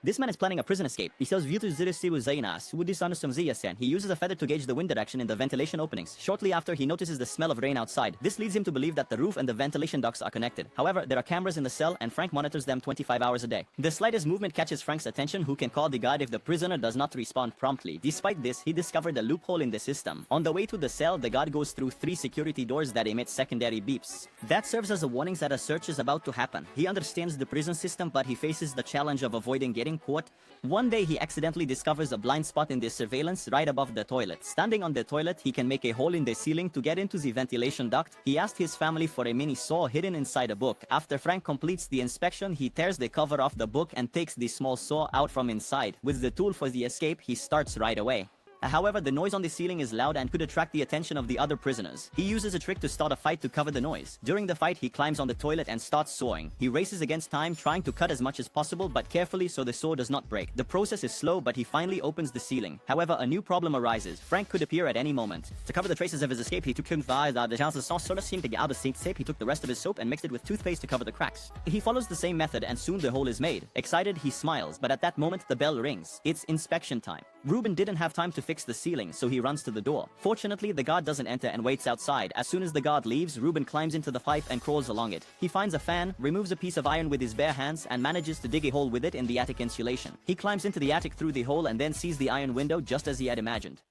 This man is planning a prison escape. He uses a feather to gauge the wind direction in the ventilation openings. Shortly after, he notices the smell of rain outside. This leads him to believe that the roof and the ventilation ducts are connected. However, there are cameras in the cell and Frank monitors them 25 hours a day. The slightest movement catches Frank's attention, who can call the guard if the prisoner does not respond promptly. Despite this, he discovered a loophole in the system. On the way to the cell, the guard goes through 3 security doors that emit secondary beeps. That serves as a warning that a search is about to happen. He understands the prison system, but he faces the challenge of avoiding getting caught. One day, he accidentally discovers a blind spot in the surveillance right above the toilet. Standing on the toilet, he can make a hole in the ceiling to get into the ventilation duct. He asked his family for a mini saw hidden inside a book. After Frank completes the inspection, he tears the cover off the book and takes the small saw out from inside. With the tool for the escape, he starts right away. However, the noise on the ceiling is loud and could attract the attention of the other prisoners. He uses a trick to start a fight to cover the noise. During the fight, he climbs on the toilet and starts sawing. He races against time, trying to cut as much as possible, but carefully so the saw does not break. The process is slow, but he finally opens the ceiling. However, a new problem arises. Frank could appear at any moment. To cover the traces of his escape, he took the rest of his soap and mixed it with toothpaste to cover the cracks. He follows the same method and soon the hole is made. Excited, he smiles, but at that moment the bell rings. It's inspection time. Ruben didn't have time to fix the ceiling, so he runs to the door. Fortunately, the guard doesn't enter and waits outside. As soon as the guard leaves, Ruben climbs into the pipe and crawls along it. He finds a fan, removes a piece of iron with his bare hands, and manages to dig a hole with it in the attic insulation. He climbs into the attic through the hole and then sees the iron window just as he had imagined.